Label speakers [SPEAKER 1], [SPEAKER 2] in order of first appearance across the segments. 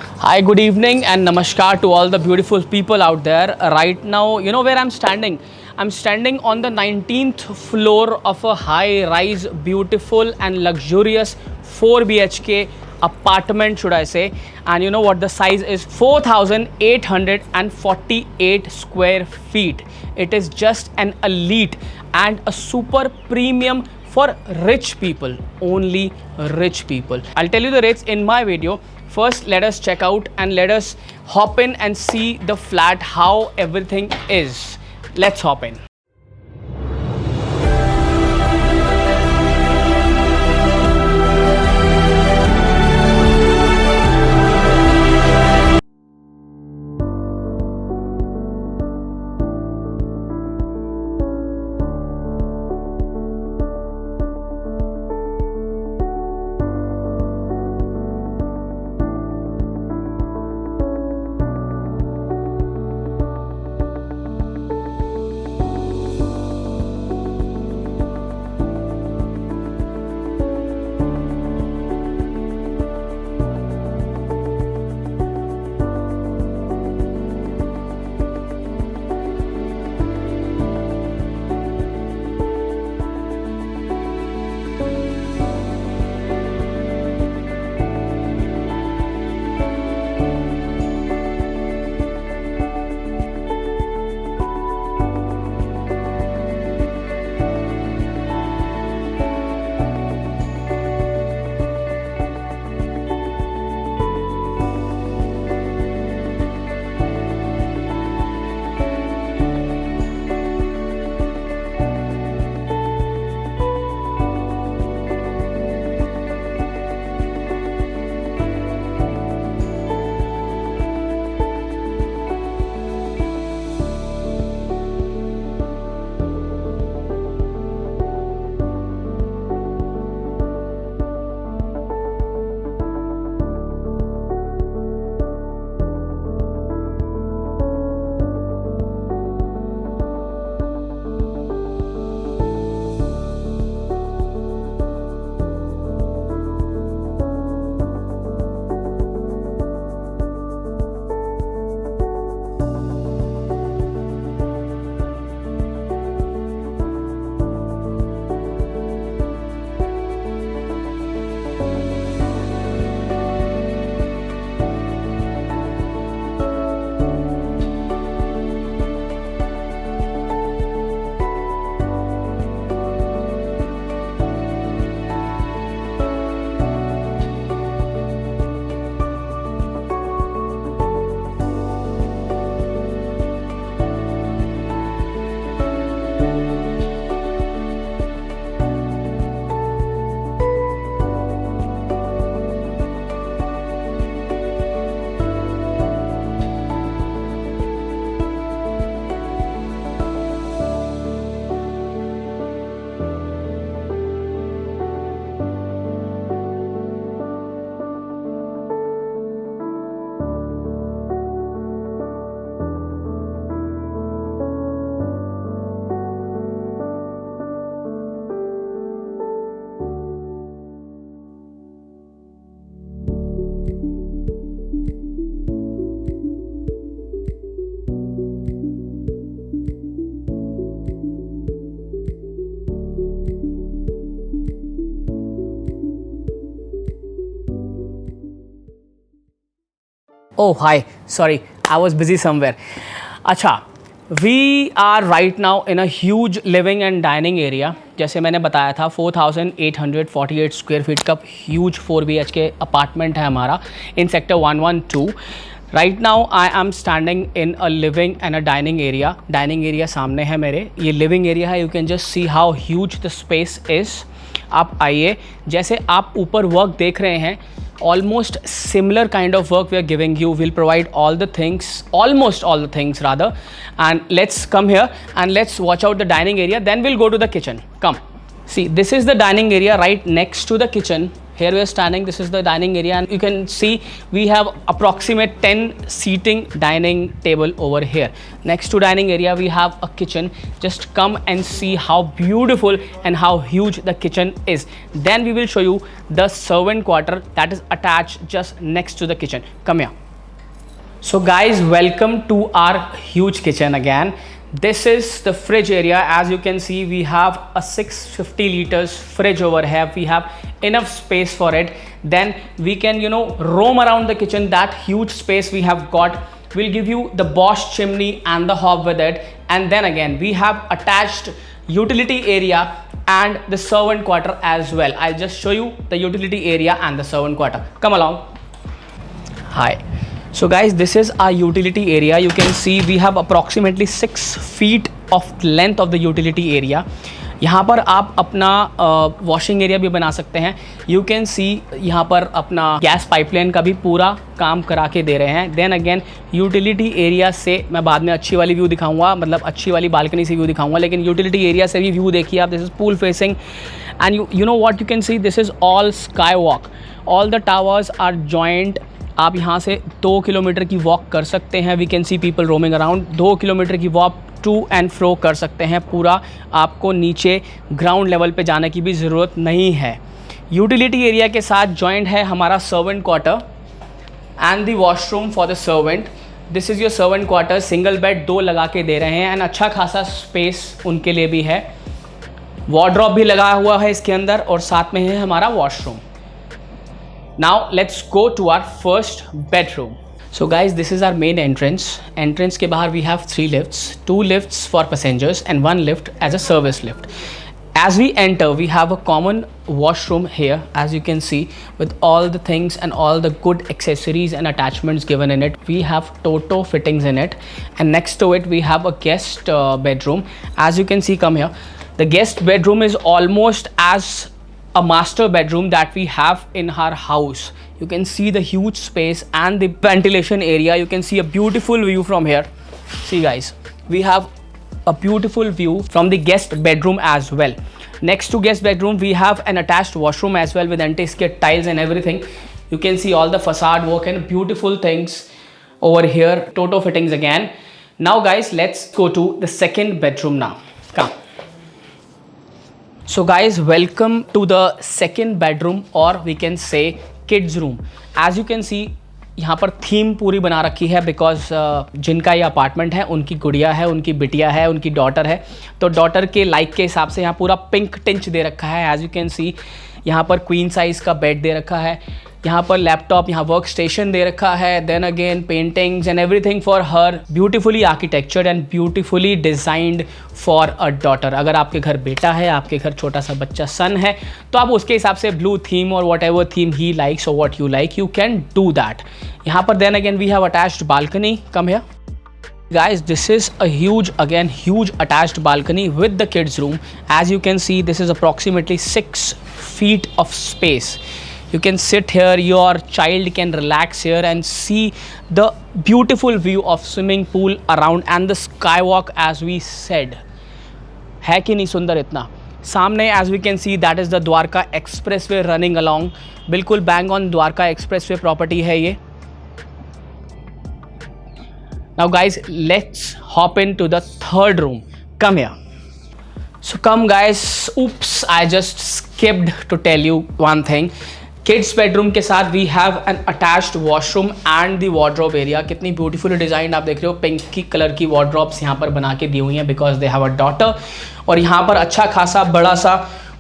[SPEAKER 1] Hi, good evening, and namaskar to all the beautiful people out there. Right now, you know where I'm standing? I'm standing on the 19th floor of a high rise, beautiful, and luxurious 4 BHK apartment, should I say. And you know what? The size is 4,848 square feet. It is just an elite and a super premium for rich people, only rich people. I'll tell you the rates in my video. First, let us check out and let us hop in and see the flat, how everything is. Let's hop in. Oh, hi. Sorry, I was busy somewhere. अच्छा, we are right now in a huge living and dining area. जैसे मैंने बताया था 4,848 square feet का huge 4 BHK apartment है हमारा in sector 112. Right now I am standing in a living and a dining area. Dining area सामने है मेरे, ये लिविंग एरिया है. You can just see how huge the space is. आप आइए, जैसे आप ऊपर वर्क देख रहे हैं, almost similar kind of work we are giving you. We'll provide all the things, almost all the things rather. And let's come here and let's watch out the dining area, then we'll go to the kitchen. Come, see, this is the dining area right next to the kitchen. here we are standing. This is the dining area, and you can see we have approximate 10 seating dining table over here. Next to dining area we have a kitchen. Just come and see how beautiful and how huge the kitchen is. Then we will show you the servant quarter that is attached just next to the kitchen. Come here. So guys, welcome to our huge kitchen again. This is the fridge area. As you can see, we have a 650 liters fridge over here. We have enough space for it. Then we can, roam around the kitchen. That huge space we have got will give you the Bosch chimney and the hob with it. And then again, we have attached utility area and the servant quarter as well. I'll just show you the utility area and the servant quarter. Come along. Hi. So guys, this is our utility area. You can see we have approximately 6 feet of length of the utility area. यहाँ पर आप अपना washing area भी बना सकते हैं. You can सी यहाँ पर अपना गैस पाइपलाइन का भी पूरा काम करा के दे रहे हैं. देन अगेन यूटिलिटी एरिया से मैं बाद में अच्छी वाली व्यू दिखाऊंगा, मतलब अच्छी वाली बालकनी से व्यू दिखाऊंगा, लेकिन यूटिलिटी एरिया से भी व्यू देखिए आप. This is pool facing and you know what you can see, this is all skywalk. All the towers are joint. आप यहाँ से 2 किलोमीटर की वॉक कर सकते हैं. We can see people roaming around. 2 kilometre की वॉक टू एंड फ्रो कर सकते हैं. पूरा आपको नीचे ग्राउंड लेवल पे जाने की भी ज़रूरत नहीं है. यूटिलिटी एरिया के साथ जॉइंट है हमारा servant quarter and the washroom for the servant. This is your servant quarter. Single bed 2 लगा के दे रहे हैं एंड अच्छा खासा स्पेस उनके लिए भी है. वार्डरोब भी लगा हुआ है इसके अंदर और साथ में है हमारा washroom. Now let's go to our first bedroom. So guys, this is our main entrance. Entrance के बाहर we have 3 lifts, 2 lifts for passengers and 1 lift as a service lift. As we enter, we have a common washroom here, as you can see, with all the things and all the good accessories and attachments given in it. We have Toto fittings in it, and next to it we have a guest bedroom. As you can see, come here. The guest bedroom is almost as a master bedroom that we have in our house. You can see the huge space and the ventilation area. You can see a beautiful view from here. See guys, we have a beautiful view from the guest bedroom as well. Next to guest bedroom, we have an attached washroom as well with anti-skid tiles and everything. You can see all the facade work and beautiful things over here. Toto fittings again. Now guys, let's go to the second bedroom now. Come. So guys, welcome to the second bedroom, or we can say kids room. As you can see, यहाँ पर theme पूरी बना रखी है because जिनका ये apartment है उनकी गुड़िया है, उनकी बिटिया है, उनकी डॉटर है. तो डॉटर के लाइक के हिसाब से यहाँ पूरा पिंक टिंच दे रखा है. एज यू कैन सी यहाँ पर क्वीन साइज़ का बेड दे रखा है. यहाँ पर लैपटॉप, यहाँ वर्क स्टेशन दे रखा है. Then again paintings and everything for her. Beautifully architectured and beautifully designed for a daughter. अगर आपके घर बेटा है, आपके घर छोटा सा बच्चा सन है, तो आप उसके हिसाब से ब्लू थीम और whatever theme he likes और what you like, you can do that. यहाँ पर then again we have attached balcony. Come here. Guys, this is a huge attached balcony with the kids room. As you can see, this is approximately 6 feet of space. You can sit here, your child can relax here and see the beautiful view of swimming pool around and the skywalk, as we said. है कि नहीं सुंदर इतना. सामने as we can see, that is the Dwarka expressway running along. बिल्कुल bang on Dwarka expressway property है ये. Now guys, let's hop into the third room. Come here. So come guys, oops, I just skipped to tell you one thing. Kids bedroom के साथ we have an attached washroom and the wardrobe area. कितनी beautifully designed आप देख रहे हो. Pink की colour की wardrobes यहाँ पर बना के दी हुई हैं because they have a daughter. और यहाँ पर अच्छा खासा बड़ा सा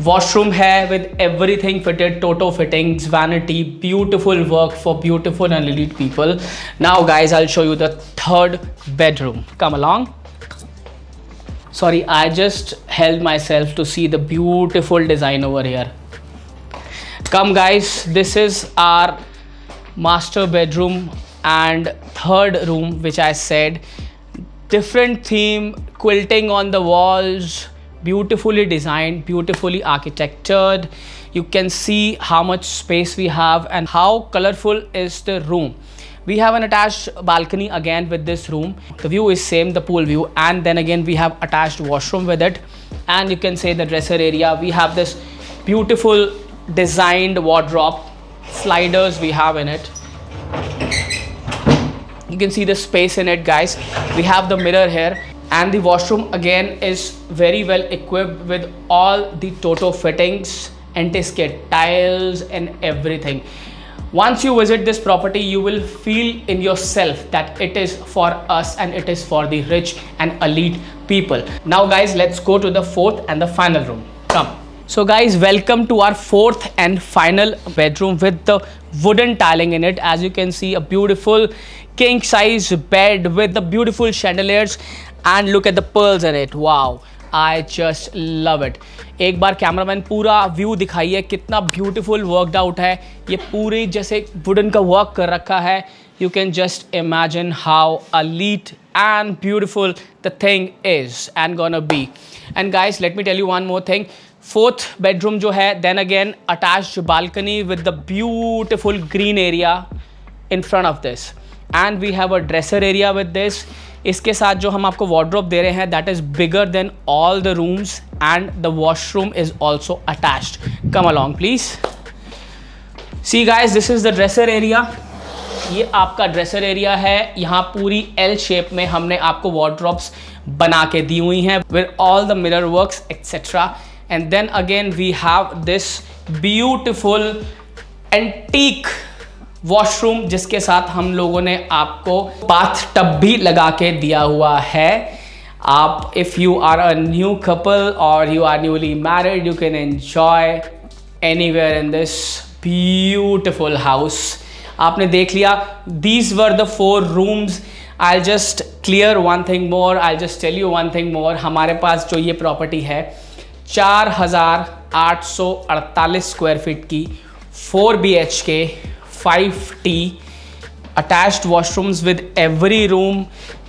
[SPEAKER 1] वॉशरूम है with everything fitted, Toto fittings, vanity, beautiful work for beautiful and elite people. Now guys, I'll show you the third bedroom. Come along. Sorry, I just held myself to see the beautiful design over here. Come guys, this is our master bedroom and third room, which I said. Different theme, quilting on the walls, beautifully designed, beautifully architectured. You can see how much space we have and how colorful is the room. We have an attached balcony again with this room. The view is same, the pool view, and then again we have attached washroom with it. And you can say the dresser area. We have this beautiful designed wardrobe. Sliders we have in it. You can see the space in it, guys. We have the mirror here, and the washroom again is very well equipped with all the Toto fittings, anti-skid tiles and everything. Once you visit this property, you will feel in yourself that it is for us and it is for the rich and elite people. Now guys, let's go to the fourth and the final room. Come. So guys, welcome to our fourth and final bedroom with the wooden tiling in it. As you can see, a beautiful king size bed with the beautiful chandeliers, and look at the pearls in it. Wow, I just love it. एक बार cameraman पूरा view दिखाइए, कितना beautiful worked out है. ये पूरी जैसे wooden का work कर रखा है. You can just imagine how elite and beautiful the thing is and gonna be. And guys, let me tell you one more thing. Fourth bedroom जो है, then again attached balcony with the beautiful green area in front of this. And we have a dresser area with this. इसके साथ जो हम आपको wardrobe दे रहे हैं, that is bigger than all the rooms, and the washroom is also attached. Come along please. See guys, this is the dresser area. ये आपका dresser area है. यहाँ पूरी L शेप में हमने आपको wardrobes बना के दी हुई हैं with all the mirror works etc. And then again we have this beautiful antique washroom, जिसके साथ हम लोगों ने आपको बाथ टब भी लगा के दिया हुआ है. आप if you are a new couple और you are newly married, you can enjoy anywhere in this beautiful house. आपने देख लिया, these were the 4 rooms. I just clear one thing more, I just tell you one thing more. हमारे पास जो ये property है 4848 square feet की 4 BHK 5T attached washrooms with every room,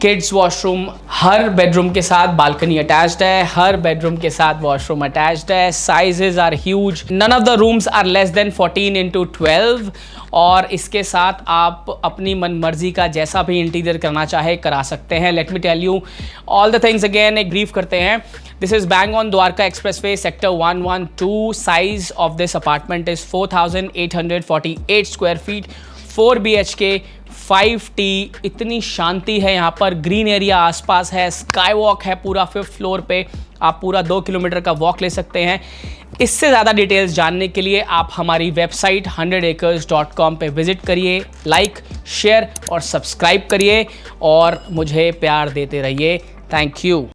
[SPEAKER 1] kids washroom. हर बेडरूम के साथ बालकनी अटैच्ड है, हर बेडरूम के साथ वॉशरूम अटैच्ड है. Sizes are huge. None of the rooms are less than 14x12. और इसके साथ आप अपनी मन मर्जी का जैसा भी इंटीरियर करना चाहे करा सकते हैं. Let me tell you all the things again. एक ब्रीफ करते हैं. This is bang on Dwarka Expressway, Sector 112. Size of this apartment is 4,848 square feet, 4 BHK, 5T. इतनी शांति है यहाँ पर. ग्रीन एरिया आसपास है, स्काई वॉक है पूरा 5th फ्लोर पे. आप पूरा 2 किलोमीटर का वॉक ले सकते हैं. इससे ज़्यादा डिटेल्स जानने के लिए आप हमारी वेबसाइट 100acres.com पे विजिट करिए. लाइक, शेयर और सब्सक्राइब करिए और मुझे प्यार देते रहिए. Thank you.